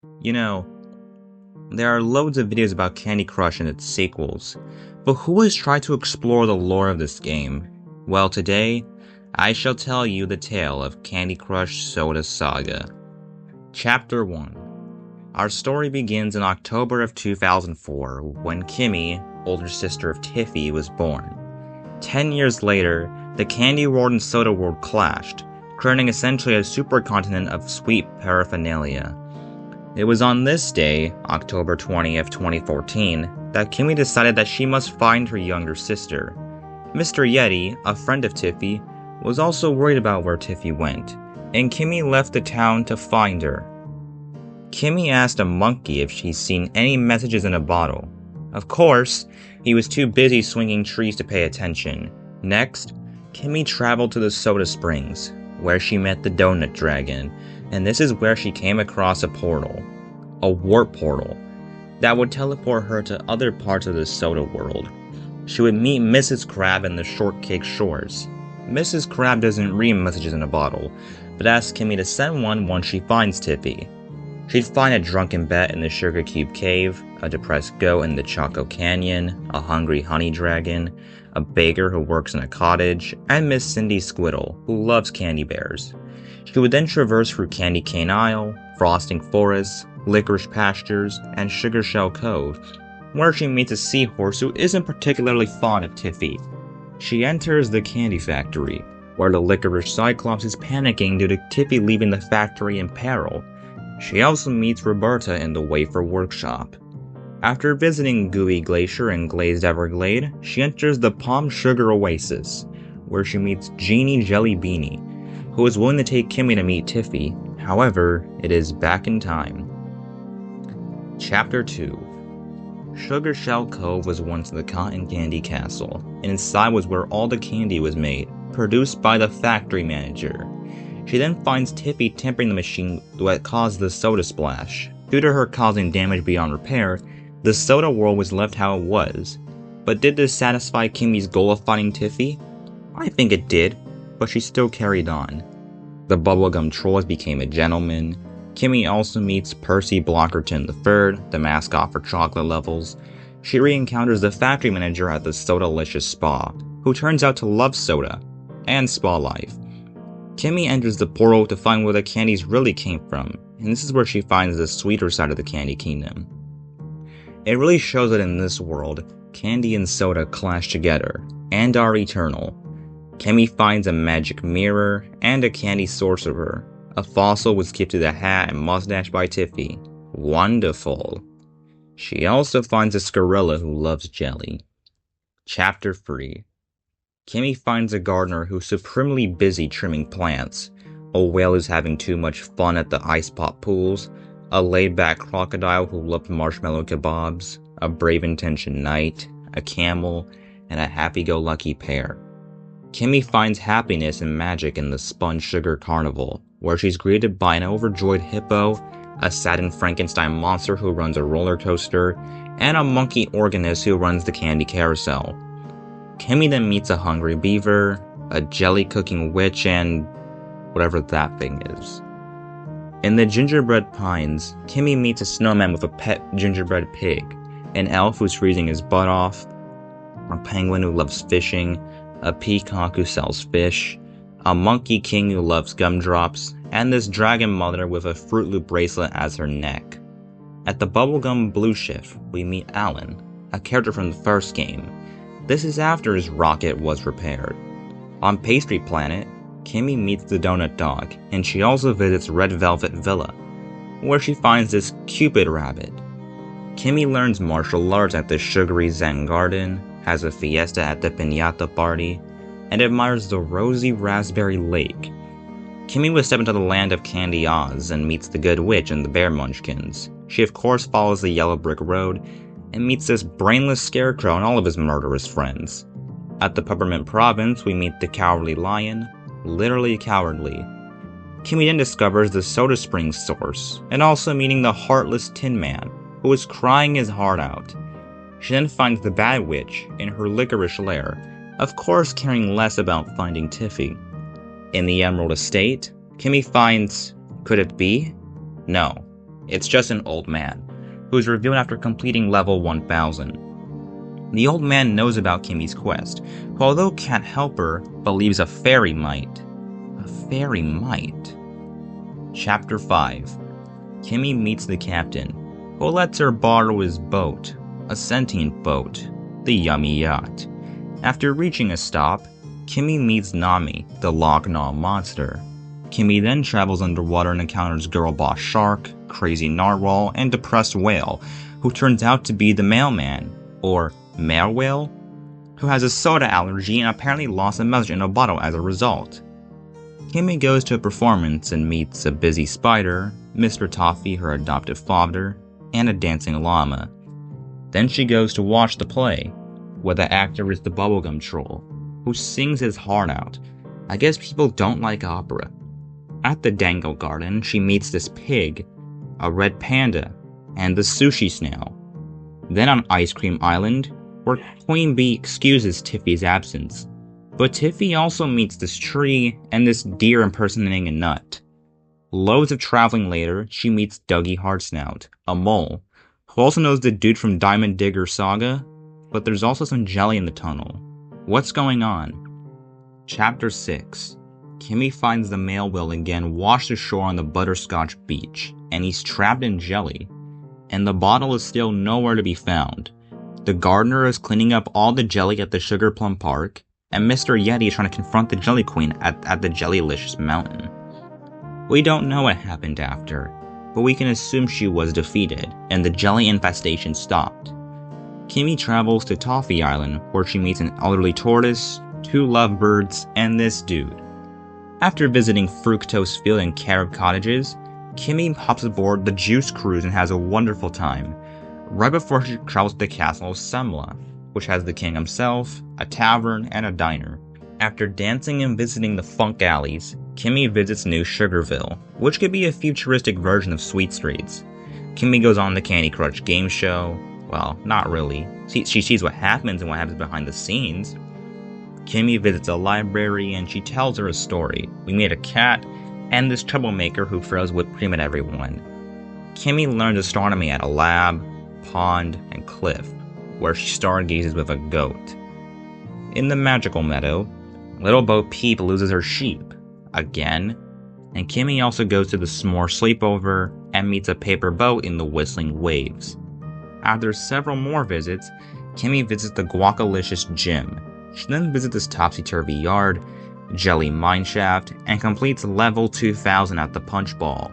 You know, there are loads of videos about Candy Crush and its sequels, but who has tried to explore the lore of this game? Well, today, I shall tell you the tale of Candy Crush Soda Saga. Chapter 1. Our story begins in October of 2004, when Kimmy, older sister of Tiffy, was born. 10 years later, the Candy World and Soda World clashed, creating essentially a supercontinent of sweet paraphernalia. It was on this day, October 20th, 2014, that Kimmy decided that she must find her younger sister. Mr. Yeti, a friend of Tiffy, was also worried about where Tiffy went, and Kimmy left the town to find her. Kimmy asked a monkey if she's seen any messages in a bottle. Of course, he was too busy swinging trees to pay attention. Next, Kimmy traveled to the Soda Springs, where she met the Donut Dragon, and this is where she came across a portal. A warp portal that would teleport her to other parts of the soda world. She would meet Mrs. Crab in the Shortcake Shores. Mrs. Crab doesn't read messages in a bottle, but asks Kimmy to send one once she finds Tiffy. She'd find a drunken bat in the Sugar Cube Cave, a depressed goat in the Choco Canyon, a hungry honey dragon, a baker who works in a cottage, and Miss Cindy Squiddle, who loves candy bears. She would then traverse through Candy Cane Isle, Frosting Forest, Licorice Pastures, and Sugar Shell Cove, where she meets a seahorse who isn't particularly fond of Tiffy. She enters the candy factory, where the Licorice Cyclops is panicking due to Tiffy leaving the factory in peril. She also meets Roberta in the Wafer Workshop. After visiting Gooey Glacier and Glazed Everglade, she enters the Palm Sugar Oasis, where she meets Jeannie Jelly Beanie, who is willing to take Kimmy to meet Tiffy. However, it is back in time. Chapter 2. Sugar Shell Cove was once the Cotton Candy Castle, and inside was where all the candy was made, produced by the factory manager. She then finds Tiffy tempering the machine that caused the soda splash. Due to her causing damage beyond repair, the soda world was left how it was. But did this satisfy Kimmy's goal of finding Tiffy? I think it did, but she still carried on. The bubblegum trolls became a gentleman. Kimmy also meets Percy Blockerton III, the mascot for chocolate levels. She re-encounters the factory manager at the Sodalicious Spa, who turns out to love soda and spa life. Kimmy enters the portal to find where the candies really came from, and this is where she finds the sweeter side of the Candy Kingdom. It really shows that in this world, candy and soda clash together, and are eternal. Kimmy finds a magic mirror and a candy sorcerer. A fossil was gifted a hat and mustache by Tiffy. Wonderful. She also finds a Scarilla who loves jelly. Chapter 3. Kimmy finds a gardener who's supremely busy trimming plants, a whale who's having too much fun at the ice pop pools, a laid-back crocodile who loved marshmallow kebabs, a brave-intentioned knight, a camel, and a happy-go-lucky pear. Kimmy finds happiness and magic in the Sponge Sugar Carnival, where she's greeted by an overjoyed hippo, a saddened Frankenstein monster who runs a roller coaster, and a monkey organist who runs the candy carousel. Kimmy then meets a hungry beaver, a jelly-cooking witch, and whatever that thing is. In the Gingerbread Pines, Kimmy meets a snowman with a pet gingerbread pig, an elf who's freezing his butt off, a penguin who loves fishing, a peacock who sells fish, a monkey king who loves gumdrops, and this dragon mother with a Fruit Loop bracelet as her neck. At the Bubblegum Blue Shift, we meet Alan, a character from the first game. This is after his rocket was repaired. On Pastry Planet, Kimmy meets the Donut Dog, and she also visits Red Velvet Villa, where she finds this Cupid rabbit. Kimmy learns martial arts at the Sugary Zen Garden, has a fiesta at the Piñata Party, and admires the rosy raspberry lake. Kimmy will step into the land of Candy Oz and meets the Good Witch and the Bear Munchkins. She of course follows the Yellow Brick Road, and meets this brainless scarecrow and all of his murderous friends. At the Peppermint Province, we meet the Cowardly Lion, literally cowardly. Kimmy then discovers the Soda Springs source, and also meeting the Heartless Tin Man, who is crying his heart out. She then finds the Bad Witch in her licorice lair, of course caring less about finding Tiffy. In the Emerald Estate, Kimmy finds... could it be? No. It's just an old man, who is revealed after completing level 1000. The old man knows about Kimmy's quest, who although can't help her, believes a fairy might. A fairy might? Chapter 5. Kimmy meets the captain, who lets her borrow his boat, a sentient boat, the Yummy Yacht. After reaching a stop, Kimmy meets Nami, the Loch Gnaw monster. Kimmy then travels underwater and encounters Girl Boss Shark, Crazy Narwhal, and Depressed Whale, who turns out to be the mailman, or Male Whale, who has a soda allergy and apparently lost a message in a bottle as a result. Kimmy goes to a performance and meets a busy spider, Mr. Toffee, her adoptive father, and a dancing llama. Then she goes to watch the play, where the actor is the bubblegum troll, who sings his heart out. I guess people don't like opera. At the Dango Garden, she meets this pig, a red panda, and the sushi snail. Then on Ice Cream Island, where Queen Bee excuses Tiffy's absence. But Tiffy also meets this tree and this deer impersonating a nut. Loads of traveling later, she meets Dougie Hardsnout, a mole, who also knows the dude from Diamond Digger Saga, but there's also some jelly in the tunnel. What's going on? Chapter 6. Kimmy finds the male whale again washed ashore on the butterscotch beach, and he's trapped in jelly. And the bottle is still nowhere to be found. The gardener is cleaning up all the jelly at the Sugar Plum Park, and Mr. Yeti is trying to confront the Jelly Queen at the Jellylicious Mountain. We don't know what happened after, but we can assume she was defeated, and the jelly infestation stopped. Kimmy travels to Toffee Island, where she meets an elderly tortoise, 2 lovebirds, and this dude. After visiting Fructose Field and Carib Cottages, Kimmy hops aboard the Juice Cruise and has a wonderful time, right before she travels to the castle of Semla, which has the king himself, a tavern, and a diner. After dancing and visiting the funk alleys, Kimmy visits New Sugarville, which could be a futuristic version of Sweet Streets. Kimmy goes on the Candy Crush game show. Well, not really. She sees what happens and what happens behind the scenes. Kimmy visits a library and she tells her a story. We meet a cat and this troublemaker who throws whipped cream at everyone. Kimmy learns astronomy at a lab, pond, and cliff, where she stargazes with a goat. In the magical meadow, Little Bo Peep loses her sheep, again, and Kimmy also goes to the s'more sleepover and meets a paper boat in the Whistling Waves. After several more visits, Kimmy visits the Guacalicious Gym. She then visits this topsy-turvy yard, Jelly Mineshaft, and completes level 2000 at the Punch Ball.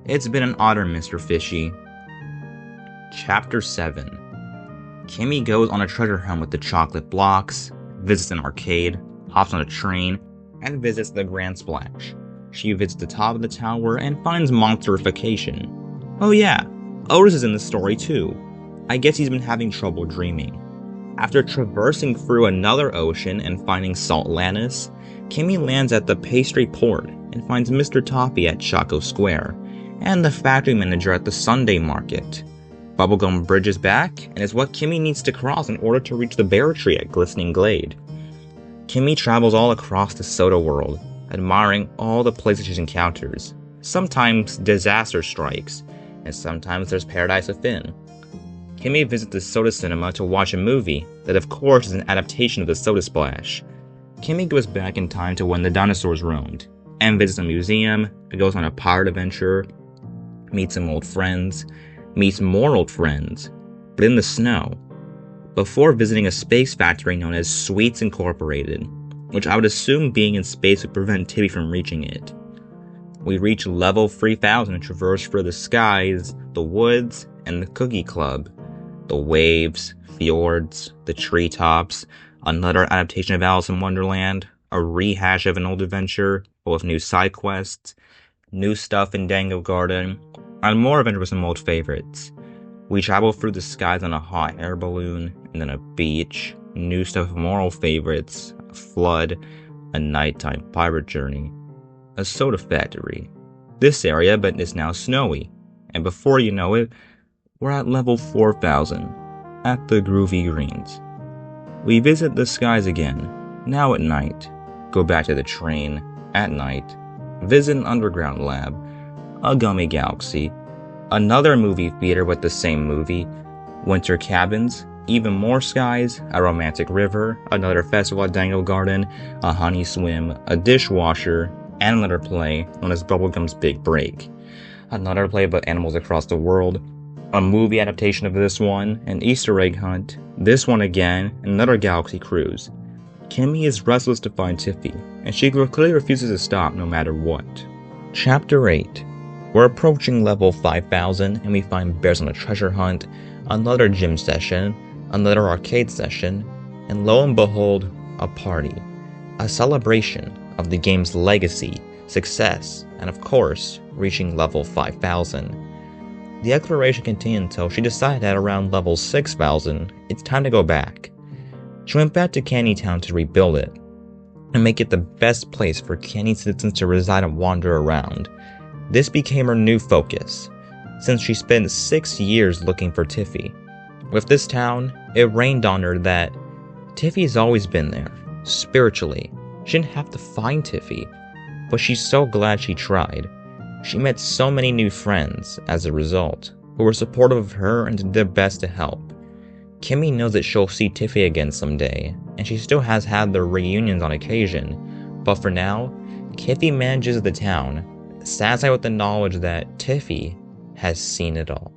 It's been an honor, Mr. Fishy. Chapter 7. Kimmy goes on a treasure hunt with the chocolate blocks, visits an arcade, hops on a train, and visits the Grand Splash. She visits the top of the tower and finds Monsterification. Oh yeah, Otis is in the story too. I guess he's been having trouble dreaming. After traversing through another ocean and finding Saltlantis, Kimmy lands at the Pastry Port and finds Mr. Toffee at Choco Square, and the factory manager at the Sunday Market. Bubblegum Bridge is back, and is what Kimmy needs to cross in order to reach the Bear Tree at Glistening Glade. Kimmy travels all across the soda world, admiring all the places she encounters. Sometimes disaster strikes, and sometimes there's paradise within. Kimmy visits the soda cinema to watch a movie that of course is an adaptation of the Soda Splash. Kimmy goes back in time to when the dinosaurs roamed, and visits a museum, goes on a pirate adventure, meets some old friends, meets more old friends, but in the snow, before visiting a space factory known as Sweets Incorporated, which I would assume being in space would prevent Tibby from reaching it. We reach level 3000 and traverse through the skies, the woods, and the Cookie Club. The waves, fjords, the treetops, another adaptation of Alice in Wonderland, a rehash of an old adventure, but with new side quests, new stuff in Dango Garden, and more adventure with some old favorites. We travel through the skies on a hot air balloon, and then a beach, new stuff with more old favorites, a flood, a nighttime pirate journey, a soda factory. This area, but is now snowy, and before you know it, we're at level 4000, at the Groovy Greens. We visit the skies again, now at night, go back to the train, at night, visit an underground lab, a gummy galaxy, another movie theater with the same movie, winter cabins, even more skies, a romantic river, another festival at Dangle Garden, a honey swim, a dishwasher, and another play known as Bubblegum's Big Break. Another play about animals across the world, a movie adaptation of this one, an Easter egg hunt, this one again, another galaxy cruise. Kimmy is restless to find Tiffy, and she clearly refuses to stop no matter what. Chapter 8. We're approaching level 5000 and we find bears on a treasure hunt, another gym session, another arcade session, and lo and behold, a party. A celebration of the game's legacy, success, and of course, reaching level 5000. The exploration continued until she decided at around level 6000, it's time to go back. She went back to Candy Town to rebuild it, and make it the best place for Candy citizens to reside and wander around. This became her new focus, since she spent 6 years looking for Tiffy. With this town, it rained on her that Tiffy's always been there, spiritually. She didn't have to find Tiffy, but she's so glad she tried. She met so many new friends as a result, who were supportive of her and did their best to help. Kimmy knows that she'll see Tiffy again someday, and she still has had their reunions on occasion, but for now, Tiffy manages the town, satisfied with the knowledge that Tiffy has seen it all.